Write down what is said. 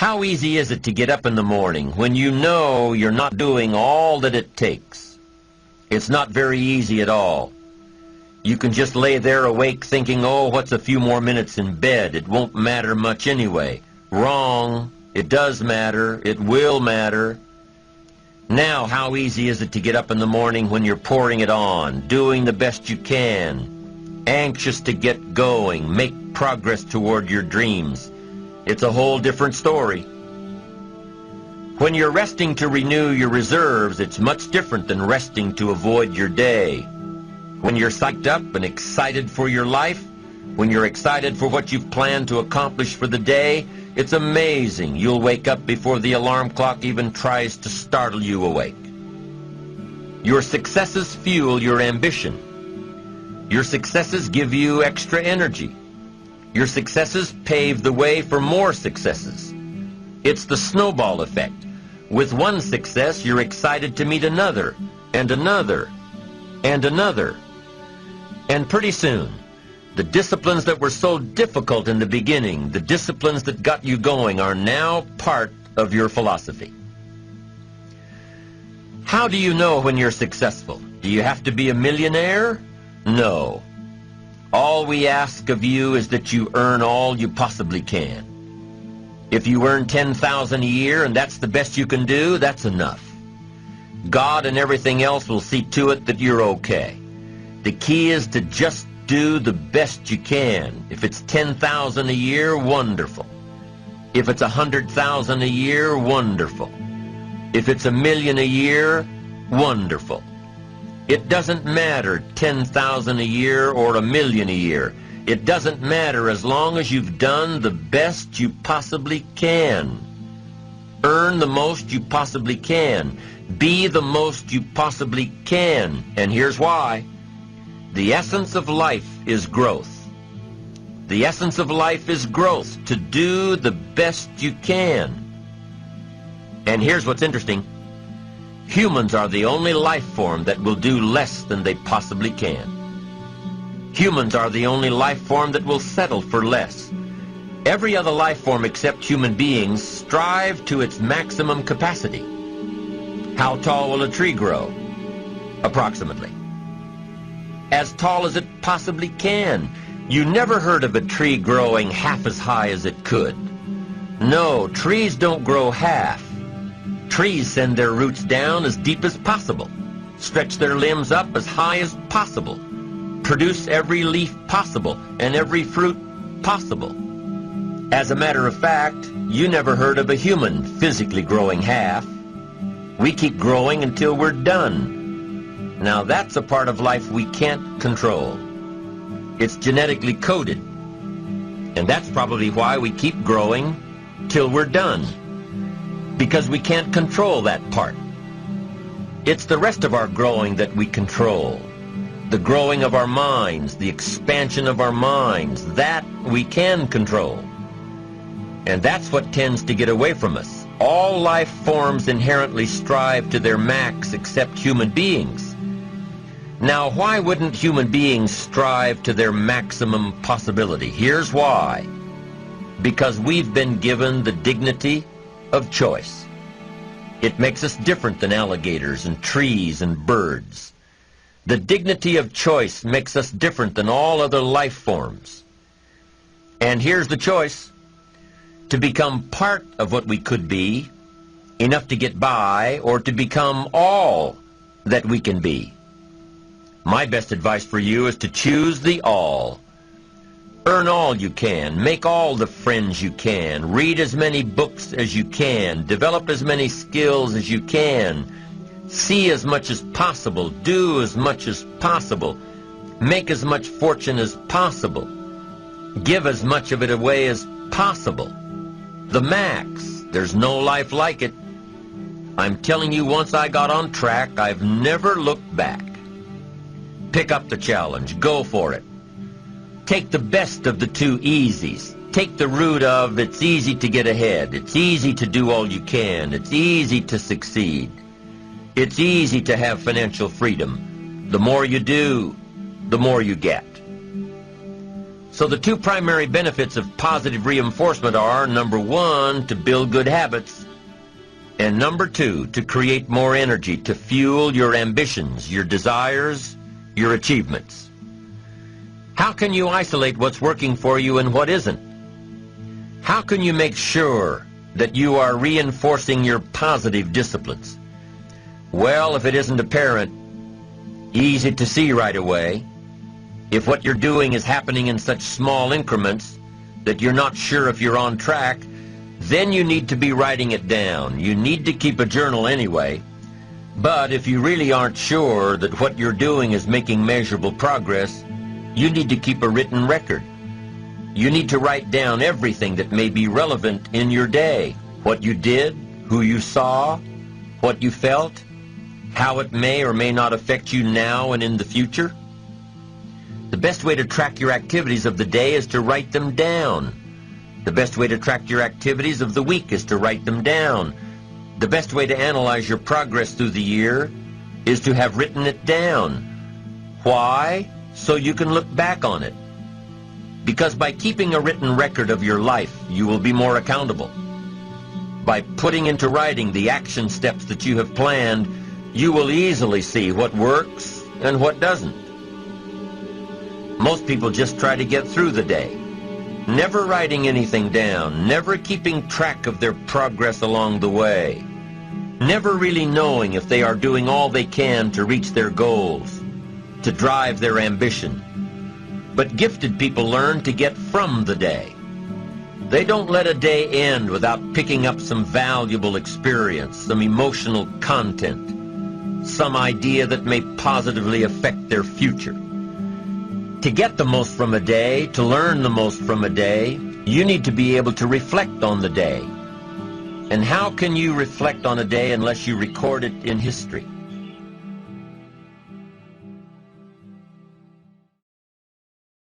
How easy is it to get up in the morning when you know you're not doing all that it takes? It's not very easy at all. You can just lay there awake thinking, oh, what's a few more minutes in bed? It won't matter much anyway. Wrong. It does matter. It will matter. Now, how easy is it to get up in the morning when you're pouring it on, doing the best you can, anxious to get going, make progress toward your dreams? It's a whole different story. When you're resting to renew your reserves, it's much different than resting to avoid your day. When you're psyched up and excited for your life, when you're excited for what you've planned to accomplish for the day, it's amazing. You'll wake up before the alarm clock even tries to startle you awake. Your successes fuel your ambition. Your successes give you extra energy. Your successes pave the way for more successes. It's the snowball effect. With one success, you're excited to meet another, and another, and another. And pretty soon, the disciplines that were so difficult in the beginning, the disciplines that got you going, are now part of your philosophy. How do you know when you're successful? Do you have to be a millionaire? No. All we ask of you is that you earn all you possibly can. If you earn $10,000 a year and that's the best you can do, that's enough. God and everything else will see to it that you're okay. The key is to just do the best you can. If it's $10,000 a year, wonderful. If it's $100,000 a year, wonderful. If it's $1 million a year, wonderful. It doesn't matter $10,000 a year or $1 million a year. It doesn't matter as long as you've done the best you possibly can. Earn the most you possibly can. Be the most you possibly can. And here's why. The essence of life is growth. The essence of life is growth, to do the best you can. And here's what's interesting. Humans are the only life form that will do less than they possibly can. Humans are the only life form that will settle for less. Every other life form except human beings strive to its maximum capacity. How tall will a tree grow? Approximately. As tall as it possibly can. You never heard of a tree growing half as high as it could. No, trees don't grow half. Trees send their roots down as deep as possible, stretch their limbs up as high as possible, produce every leaf possible and every fruit possible. As a matter of fact, you never heard of a human physically growing half. We keep growing until we're done. Now that's a part of life we can't control. It's genetically coded. And that's probably why we keep growing till we're done. Because we can't control that part. It's the rest of our growing that we control. The growing of our minds, the expansion of our minds, that we can control. And that's what tends to get away from us. All life forms inherently strive to their max except human beings. Now, why wouldn't human beings strive to their maximum possibility? Here's why. Because we've been given the dignity of choice. It makes us different than alligators and trees and birds. The dignity of choice makes us different than all other life forms. And here's the choice. To become part of what we could be, enough to get by, or to become all that we can be. My best advice for you is to choose the all. Earn all you can, make all the friends you can, read as many books as you can, develop as many skills as you can, see as much as possible, do as much as possible, make as much fortune as possible, give as much of it away as possible. The max. There's no life like it. I'm telling you, once I got on track, I've never looked back. Pick up the challenge. Go for it. Take the best of the two easies. Take the route of it's easy to get ahead. It's easy to do all you can. It's easy to succeed. It's easy to have financial freedom. The more you do, the more you get. So the two primary benefits of positive reinforcement are, number one, to build good habits, and number two, to create more energy to fuel your ambitions, your desires, your achievements. How can you isolate what's working for you and what isn't? How can you make sure that you are reinforcing your positive disciplines? Well, if it isn't apparent, easy to see right away, if what you're doing is happening in such small increments that you're not sure if you're on track, then you need to be writing it down. You need to keep a journal anyway. But if you really aren't sure that what you're doing is making measurable progress, you need to keep a written record. You need to write down everything that may be relevant in your day. What you did, who you saw, what you felt, how it may or may not affect you now and in the future. The best way to track your activities of the day is to write them down. The best way to track your activities of the week is to write them down. The best way to analyze your progress through the year is to have written it down. Why? So you can look back on it. Because by keeping a written record of your life, you will be more accountable. By putting into writing the action steps that you have planned, you will easily see what works and what doesn't. Most people just try to get through the day, never writing anything down, never keeping track of their progress along the way, never really knowing if they are doing all they can to reach their goals, to drive their ambition. But gifted people learn to get from the day. They don't let a day end without picking up some valuable experience, some emotional content, some idea that may positively affect their future. To get the most from a day, to learn the most from a day, you need to be able to reflect on the day. And how can you reflect on a day unless you record it in history?